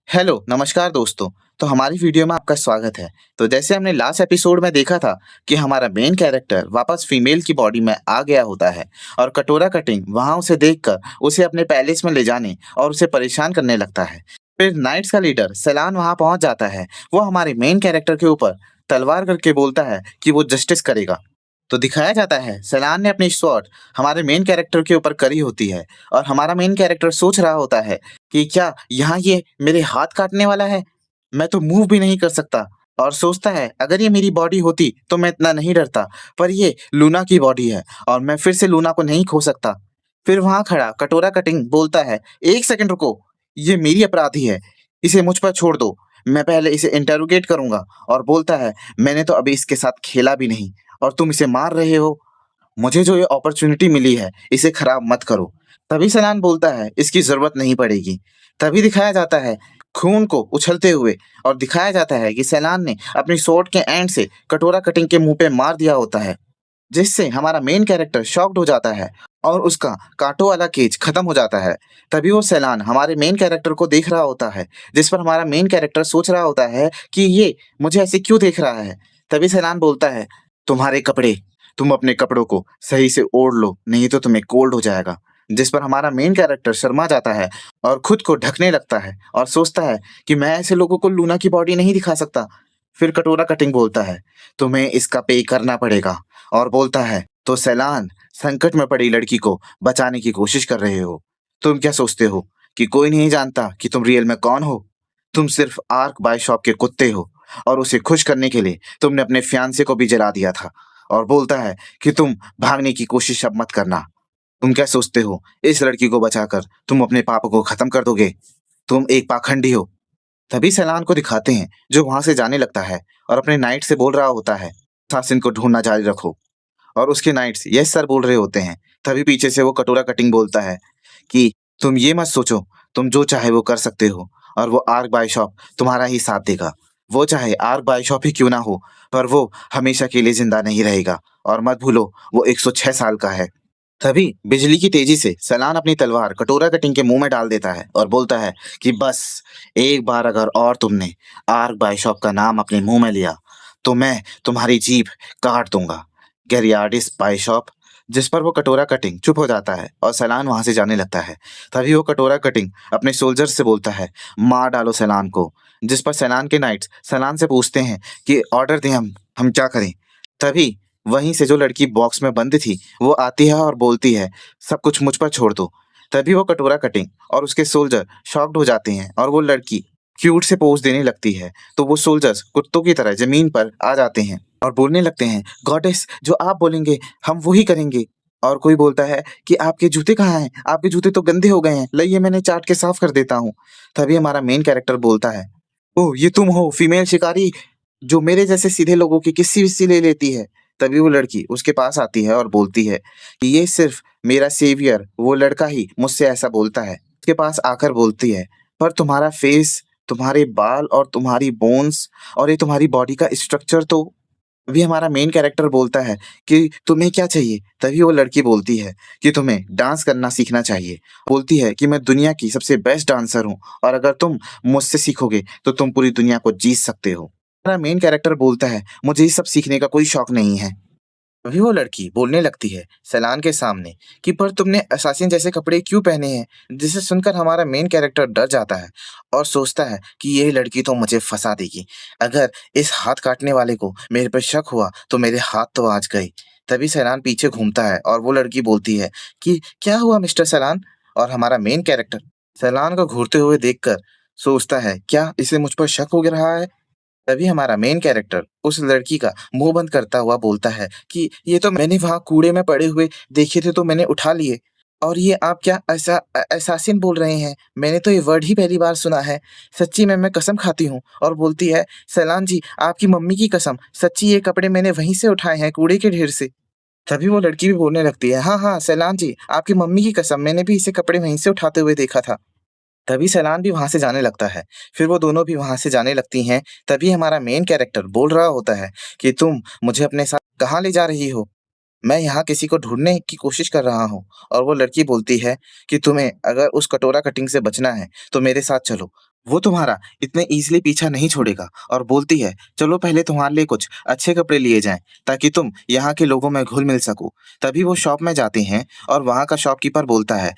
Hello, नमस्कार दोस्तों। तो हमारी वीडियो में आपका स्वागत है। तो जैसे हमने लास्ट एपिसोड में देखा था कि हमारा मेन कैरेक्टर वापस फीमेल की बॉडी में आ गया होता है और कटोरा कटिंग वहां उसे देखकर उसे अपने पैलेस में ले जाने और उसे परेशान करने लगता है। फिर नाइट्स का लीडर सैलान वहां पहुंच जाता है। वो हमारे मेन कैरेक्टर के ऊपर तलवार करके बोलता है कि वो जस्टिस करेगा। तो दिखाया जाता है सैलान ने अपनी स्वॉर्ड हमारे मेन कैरेक्टर के ऊपर करी होती है और हमारा मेन कैरेक्टर सोच रहा होता है कि क्या यहाँ ये मेरे हाथ काटने वाला है? मैं तो मूव भी नहीं कर सकता और सोचता है अगर ये मेरी बॉडी होती तो मैं इतना नहीं डरता, पर ये लूना की बॉडी है और मैं फिर से लूना को नहीं खो सकता। फिर वहां खड़ा कटोरा कटिंग बोलता है, एक सेकंड रुको, ये मेरी अपराधी है, इसे मुझ पर छोड़ दो, मैं पहले इसे इंटेरोगेट करूंगा। और बोलता है, मैंने तो अभी इसके साथ खेला भी नहीं और तुम इसे मार रहे हो। मुझे जो ये अपॉर्चुनिटी मिली है इसे खराब मत करो। तभी सलान बोलता है, इसकी जरूरत नहीं पड़ेगी। तभी दिखाया जाता है खून को उछलते हुए और दिखाया जाता है कि सैलान ने अपनी स्वॉर्ड के एंड से कटोरा कटिंग के मुंह पे मार दिया होता है, जिससे हमारा मेन कैरेक्टर शॉक्ड हो जाता है और उसका कांटों वाला केज खत्म हो जाता है। तभी वो सैलान हमारे मेन कैरेक्टर को देख रहा होता है, जिस पर हमारा मेन कैरेक्टर सोच रहा होता है कि ये मुझे ऐसे क्यों देख रहा है। तभी सैलान बोलता है, तुम्हारे कपड़े, तुम अपने कपड़ों को सही से ओढ़ लो, नहीं तो तुम्हें कोल्ड हो जाएगा। जिस पर हमारा मेन कैरेक्टर शर्मा जाता है और खुद को ढकने लगता है और सोचता है कि मैं ऐसे लोगों को लूना की बॉडी नहीं दिखा सकता। फिर कटोरा कटिंग बोलता है, तुम्हें इसका पे करना पड़ेगा। और बोलता है, तो सैलान, संकट में पड़ी लड़की को बचाने की कोशिश कर रहे हो। तुम क्या सोचते हो कि कोई नहीं जानता कि तुम रियल में कौन हो? तुम सिर्फ आर्क बाय शॉप के कुत्ते हो और उसे खुश करने के लिए तुमने अपने फियांसे को भी जला दिया था। और बोलता है कि तुम भागने की कोशिश अब मत करना। तुम क्या सोचते हो इस लड़की को बचाकर तुम अपने पाप को खत्म कर दोगे? तुम एक पाखंडी हो। तभी सैलान को दिखाते हैं जो वहां से जाने लगता है और अपने नाइट से बोल रहा होता है, assassin को ढूंढना जारी रखो। और उसके नाइट्स यस सर बोल रहे होते हैं। तभी पीछे से वो कटोरा कटिंग बोलता है कि तुम ये मत सोचो, तुम जो चाहे वो कर सकते हो और वो आर्क बाय शॉप तुम्हारा ही साथ देगा। वो चाहे आर्क बाय शॉप ही क्यों ना हो, पर वो हमेशा के लिए जिंदा नहीं रहेगा। और मत भूलो, वो 106 साल का है। तभी बिजली की तेजी से सलान अपनी तलवार कटोरा कटिंग के मुंह में डाल देता है और बोलता है कि बस एक बार अगर और तुमने आर्क बाय शॉप का नाम अपने मुंह में लिया तो मैं तुम्हारी जीभ काट दूंगा। गैरियाडिस बाय शॉप। जिस पर वो कटोरा कटिंग चुप हो जाता है और सैलान वहां से जाने लगता है। तभी वो कटोरा कटिंग अपने सोल्जर्स से बोलता है, मार डालो सैलान को। जिस पर सैलान के नाइट्स सैलान से पूछते हैं कि ऑर्डर दें, हम क्या करें। तभी वहीं से जो लड़की बॉक्स में बंद थी वो आती है और बोलती है, सब कुछ मुझ पर छोड़ दो। तभी वो कटोरा कटिंग और उसके सोल्जर शॉक्ड हो जाते हैं और वो लड़की क्यूट से पोज देने लगती है। तो वो सोल्जर्स कुत्तों की तरह जमीन पर आ जाते हैं और बोलने लगते हैं, गॉडेस जो आप बोलेंगे हम वही करेंगे। और कोई बोलता है कि आपके जूते कहाँ हैं? आपके जूते तो गंदे हो गए हैं, लाइए मैंने चाट के साफ कर देता हूँ। तभी हमारा मेन कैरेक्टर बोलता है, ओह ये तुम हो फीमेल शिकारी जो मेरे जैसे सीधे लोगों की किस्सी विस्सी ले लेती है। तभी वो लड़की उसके पास आती है और बोलती है कि ये सिर्फ मेरा सेवियर वो लड़का ही मुझसे ऐसा बोलता है। उसके पास आकर बोलती है, पर तुम्हारा फेस, तुम्हारे बाल और तुम्हारी बोन्स और ये तुम्हारी बॉडी का स्ट्रक्चर तो। अभी हमारा मेन कैरेक्टर बोलता है कि तुम्हें क्या चाहिए? तभी वो लड़की बोलती है कि तुम्हें डांस करना सीखना चाहिए। बोलती है कि मैं दुनिया की सबसे बेस्ट डांसर हूँ और अगर तुम मुझसे सीखोगे तो तुम पूरी दुनिया को जीत सकते हो। हमारा मेन कैरेक्टर बोलता है, मुझे ये सब सीखने का कोई शौक नहीं है। तभी वो लड़की बोलने लगती है सैलान के सामने कि पर तुमने असासिन जैसे कपड़े क्यों पहने हैं, जिसे सुनकर हमारा मेन कैरेक्टर डर जाता है और सोचता है कि ये लड़की तो मुझे फंसा देगी। अगर इस हाथ काटने वाले को मेरे पर शक हुआ तो मेरे हाथ तो आज गए। तभी सैलान पीछे घूमता है और वो लड़की बोलती है कि क्या हुआ मिस्टर सैलान। और हमारा मेन कैरेक्टर सैलान को घूरते हुए देखकर सोचता है, क्या इसे मुझ पर शक हो रहा है। तभी हमारा मेन कैरेक्टर उस लड़की का मुंह बंद करता हुआ बोलता है कि ये तो मैंने वहां कूड़े में पड़े हुए देखे थे तो मैंने उठा लिए। और ये आप क्या ऐसा असासिन बोल रहे हैं? मैंने तो ये वर्ड ही पहली बार सुना है। सच्ची में मैं कसम खाती हूँ। और बोलती है, सैलान जी आपकी मम्मी की कसम, सच्ची ये कपड़े मैंने वहीं से उठाए हैं कूड़े के ढेर से। तभी वो लड़की भी बोलने लगती है, हाँ हाँ सैलान जी आपकी मम्मी की कसम, मैंने भी इसे कपड़े वहीं से उठाते हुए देखा था। तभी सैलान भी वहां से जाने लगता है। फिर वो दोनों भी वहां से जाने लगती हैं। तभी हमारा मेन कैरेक्टर बोल रहा होता है कि तुम मुझे अपने साथ कहाँ ले जा रही हो? मैं यहाँ किसी को ढूंढने की कोशिश कर रहा हूँ। और वो लड़की बोलती है कि तुम्हें अगर उस कटोरा कटिंग से बचना है तो मेरे साथ चलो। वो तुम्हारा इतने ईज़िली पीछा नहीं छोड़ेगा और बोलती है, "चलो पहले तुम्हारे लिए कुछ अच्छे कपड़े लिए जाएँ, ताकि तुम यहाँ के लोगों में घुल-मिल सको।" तभी वो शॉप में जाते हैं और वहाँ का शॉपकीपर बोलता है,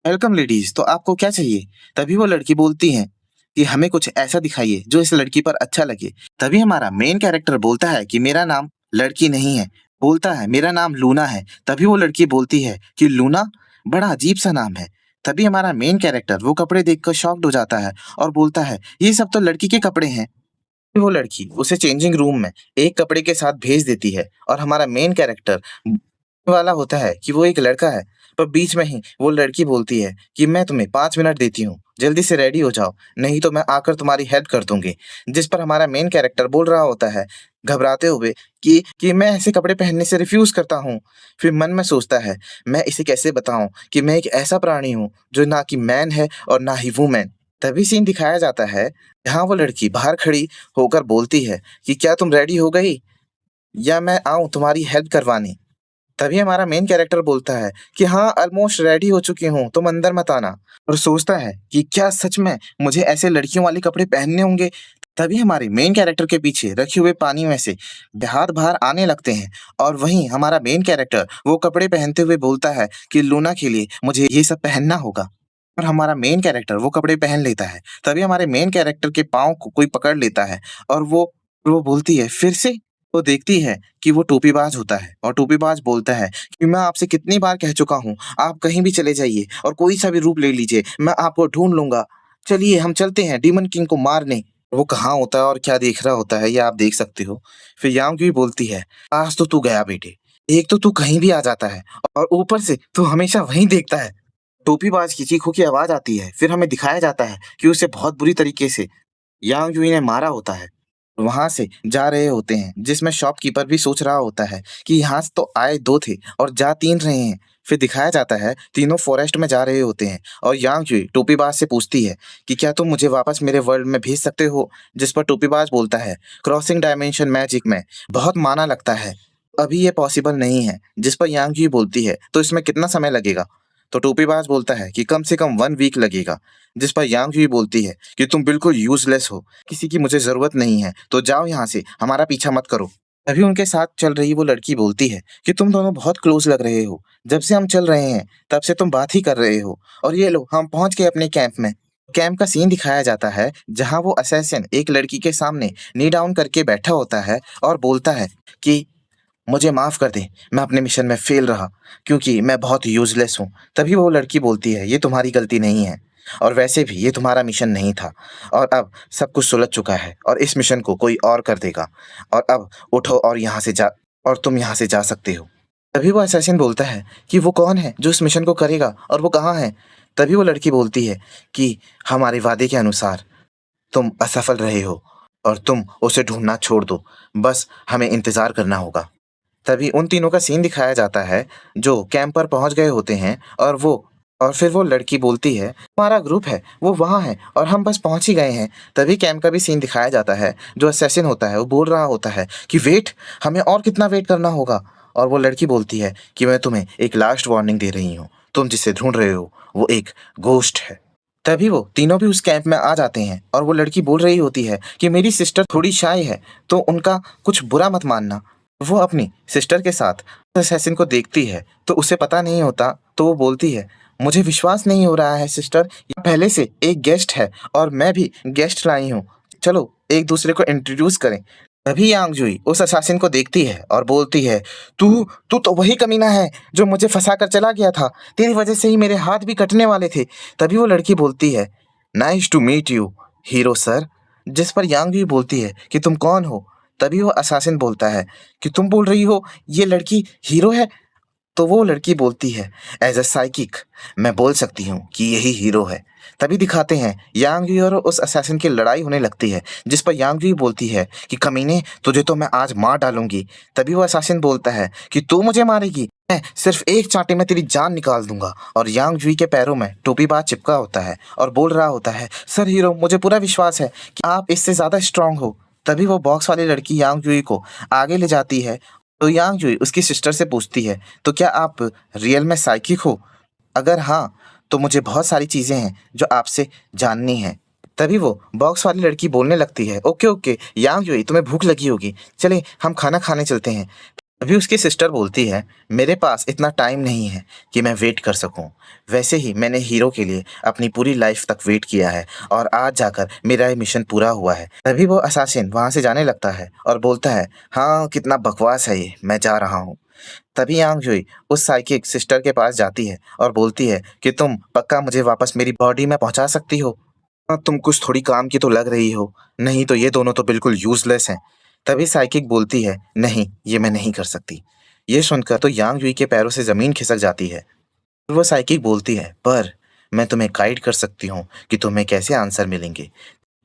"वेलकम लेडीज़, तो आपको क्या चाहिए?" तभी वो लड़की बोलती है कि हमें कुछ ऐसा दिखाइए जो इस लड़की पर अच्छा लगे। तभी हमारा मेन कैरेक्टर बोलता है कि मेरा नाम लड़की नहीं है, बोलता है मेरा नाम लूना है। तभी वो लड़की बोलती है कि लूना? बड़ा अजीब-सा नाम है। तभी हमारा मेन कैरेक्टर वो कपड़े देखकर शॉक्ड हो जाता है और बोलता है, "ये सब तो लड़की के कपड़े हैं।" वो लड़की उसे चेंजिंग रूम में एक कपड़े के साथ भेज देती है और हमारा मेन कैरेक्टर वाला होता है कि वो एक लड़का है, पर बीच में ही वो लड़की बोलती है कि मैं तुम्हें 5 मिनट देती हूँ, जल्दी से रेडी हो जाओ, नहीं तो मैं आकर तुम्हारी हेल्प कर दूँगी। जिस पर हमारा मेन कैरेक्टर बोल रहा होता है, घबराते हुए कि मैं ऐसे कपड़े पहनने से रिफ्यूज़ करता हूँ। फिर मन में सोचता है, मैं इसे कैसे बताऊँ कि मैं एक ऐसा प्राणी हूँ, जो ना कि मैन है और ना ही वूमेन। तभी सीन दिखाया जाता है, जहाँ वो लड़की बाहर खड़ी होकर बोलती है कि क्या तुम रेडी हो गई या मैं आऊँ तुम्हारी हेल्प करवाने? तभी हमारा मेन कैरेक्टर बोलता है कि हाँ, ऑलमोस्ट रेडी हो चुकी हूँ, तुम अंदर मत आना। और सोचता है कि क्या सच में मुझे ऐसे लड़कियों वाले कपड़े पहनने होंगे? तभी हमारे मेन कैरेक्टर के पीछे रखे हुए पानी में से हाथ बाहर आने लगते हैं और वहीं हमारा मेन कैरेक्टर वो कपड़े पहनते हुए बोलता है कि लूना के लिए मुझे ये सब पहनना होगा। और हमारा मेन कैरेक्टर वो कपड़े पहन लेता है। तभी हमारे मेन कैरेक्टर के पाँव को कोई पकड़ लेता है और वो बोलती है, "फिर से?" वो देखती है कि वो टोपीबाज होता है और टोपीबाज बोलता है कि मैं आपसे कितनी बार कह चुका हूँ, आप कहीं भी चले जाइए और कोई सा भी रूप ले लीजिए, मैं आपको ढूँढ लूँगा। चलिए हम चलते हैं डीमन किंग को मारने। वो कहाँ होता है और क्या देख रहा होता है ये आप देख सकते हो। फिर याओंगी बोलती है, आज तो तू गया बेटे। एक तो तू कहीं भी आ जाता है और ऊपर से तू हमेशा वहीं देखता है। टोपीबाज की चीखों की आवाज़ आती है। फिर हमें दिखाया जाता है कि उसे बहुत बुरी तरीके से यांग युई ने मारा होता है। वहाँ से जा रहे होते हैं, जिसमें शॉपकीपर भी सोच रहा होता है कि यहाँ से तो आए 2 थे और जा 3 रहे हैं। फिर दिखाया जाता है तीनों फॉरेस्ट में जा रहे होते हैं और यांग युई टोपीबाज से पूछती है कि क्या तुम मुझे वापस मेरे वर्ल्ड में भेज सकते हो? जिस पर टोपीबाज बोलता है, क्रॉसिंग डायमेंशन मैजिक में बहुत माना लगता है, अभी ये पॉसिबल नहीं है। जिस पर यांग युई बोलती है, तो इसमें कितना समय लगेगा? तो टोपीबाज बोलता है कि कम से कम 1 वीक लगेगा। जिस पर यांग युई बोलती है कि तुम बिल्कुल यूज़लेस हो, किसी की मुझे ज़रूरत नहीं है, तो जाओ यहाँ से, हमारा पीछा मत करो। तभी उनके साथ चल रही वो लड़की बोलती है कि तुम दोनों बहुत क्लोज़ लग रहे हो। जब से हम चल रहे हैं, तब से तुम बात ही कर रहे हो और ये लो हम पहुँच गए अपने कैंप में। कैंप का सीन दिखाया जाता है, जहाँ वो असैसिन एक लड़की के सामने नी डाउन करके बैठा होता है और बोलता है कि मुझे माफ़ कर दें, मैं अपने मिशन में फ़ेल रहा क्योंकि मैं बहुत यूज़लेस हूँ। तभी वो लड़की बोलती है, ये तुम्हारी गलती नहीं है और वैसे भी ये तुम्हारा मिशन नहीं था और अब सब कुछ सुलझ चुका है और इस मिशन को कोई और कर देगा और अब उठो और यहाँ से जा और तुम यहाँ से जा सकते हो। तभी वो असैसिन बोलता है कि वो कौन है जो इस मिशन को करेगा और वो कहाँ है? तभी वो लड़की बोलती है कि हमारे वादे के अनुसार तुम असफल रहे हो और तुम उसे ढूँढना छोड़ दो, बस हमें इंतज़ार करना होगा। तभी उन तीनों का सीन दिखाया जाता है, जो कैंप पर पहुँच गए होते हैं और फिर वो लड़की बोलती है, हमारा ग्रुप है, वो वहाँ है और हम बस पहुँच ही गए हैं। तभी कैंप का भी सीन दिखाया जाता है, जो असैसिन होता है, वो बोल रहा होता है कि वेट, हमें और कितना वेट करना होगा? और वो लड़की बोलती है कि मैं तुम्हें एक लास्ट वार्निंग दे रही हूँ, तुम जिसे ढूँढ रहे हो, वो एक घोस्ट है। तभी वो तीनों भी उस कैंप में आ जाते हैं और वो लड़की बोल रही होती है कि मेरी सिस्टर थोड़ी शाय है, तो उनका कुछ बुरा मत मानना। वो अपनी सिस्टर के साथ असैसिन को देखती है, तो उसे पता नहीं होता, तो वो बोलती है, मुझे विश्वास नहीं हो रहा है सिस्टर, ये पहले से एक गेस्ट है और मैं भी गेस्ट लाई हूँ। चलो एक दूसरे को इंट्रोड्यूस करें। तभी यांग जुई उस असैसिन को देखती है और बोलती है, तू तू तो वही कमीना है जो मुझे फंसा कर चला गया था। तेरी वजह से ही मेरे हाथ भी कटने वाले थे। तभी वो लड़की बोलती है, nice to meet you hero sir. जिस पर यांग युई बोलती है कि तुम कौन हो? तभी वो असैसिन बोलता है कि तुम बोल रही हो ये लड़की हीरो है? तो वो लड़की बोलती है, एज अ साइकिक मैं बोल सकती हूँ कि यही हीरो है। तभी दिखाते हैं यांग युई और उस असैसिन की लड़ाई होने लगती है, जिस पर यांग युई बोलती है कि कमीने, तुझे तो मैं आज मार डालूंगी। तभी वो असैसिन बोलता है कि तू मुझे मारेगी, मैं सिर्फ एक चांटे में तेरी जान निकाल दूंगा। और यांग जुई के पैरों में टोपीबाज चिपका होता है और बोल रहा होता है, सर हीरो, मुझे पूरा विश्वास है कि आप इससे ज्यादा स्ट्रांग हो। तभी वो बॉक्स वाली लड़की यांग जुई को आगे ले जाती है, तो यांग जुई उसकी सिस्टर से पूछती है, तो क्या आप रियल में साइकिक हो? अगर हाँ, तो मुझे बहुत सारी चीजें हैं जो आपसे जाननी है। तभी वो बॉक्स वाली लड़की बोलने लगती है, ओके ओके यांग यूई, तुम्हें भूख लगी होगी, चले हम खाना खाने चलते हैं। अभी उसकी सिस्टर बोलती है, मेरे पास इतना टाइम नहीं है कि मैं वेट कर सकूं। वैसे ही मैंने हीरो के लिए अपनी पूरी लाइफ तक वेट किया है और आज जाकर मेरा ये मिशन पूरा हुआ है। तभी वो असासिन वहां से जाने लगता है और बोलता है, हाँ कितना बकवास है ये, मैं जा रहा हूँ। तभी यांग जुई उस साइकिक सिस्टर के पास जाती है और बोलती है कि तुम पक्का मुझे वापस मेरी बॉडी में पहुंचा सकती हो। हाँ, तुम कुछ थोड़ी काम की तो लग रही हो, नहीं तो ये दोनों तो बिल्कुल यूजलेस हैं। तभी साइकिक बोलती है, नहीं ये मैं नहीं कर सकती। ये सुनकर तो यांग यूई के पैरों से जमीन खिसक जाती है। वो साइकिक बोलती है, पर मैं तुम्हें गाइड कर सकती हूँ कि तुम्हें कैसे आंसर मिलेंगे।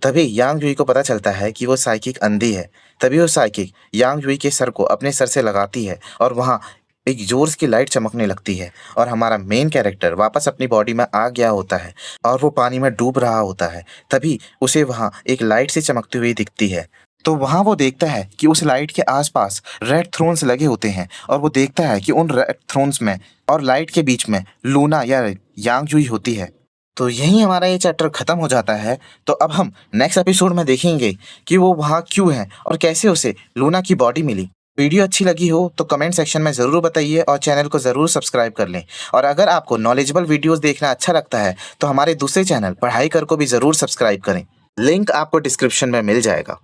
तभी यांग यूई को पता चलता है कि वो साइकिक अंधी है। तभी वो साइकिक यांग यूई के सर को अपने सर से लगाती है और वहाँ एक जोर की लाइट चमकने लगती है और हमारा मेन कैरेक्टर वापस अपनी बॉडी में आ गया होता है और वो पानी में डूब रहा होता है। तभी उसे वहाँ एक लाइट से चमकती हुई दिखती है। तो वहाँ वो देखता है कि उस लाइट के आसपास रेड थ्रोन्स लगे होते हैं और वो देखता है कि उन रेड थ्रोन्स में और लाइट के बीच में लूना या यांग यूई होती है। तो यहीं हमारा ये चैप्टर खत्म हो जाता है। तो अब हम नेक्स्ट एपिसोड में देखेंगे कि वो वहाँ क्यों है और कैसे उसे लूना की बॉडी मिली। वीडियो अच्छी लगी हो तो कमेंट सेक्शन में ज़रूर बताइए और चैनल को ज़रूर सब्सक्राइब कर लें। और अगर आपको नॉलेजेबल वीडियोस देखना अच्छा लगता है तो हमारे दूसरे चैनल पढ़ाई कर को भी ज़रूर सब्सक्राइब करें। लिंक आपको डिस्क्रिप्शन में मिल जाएगा।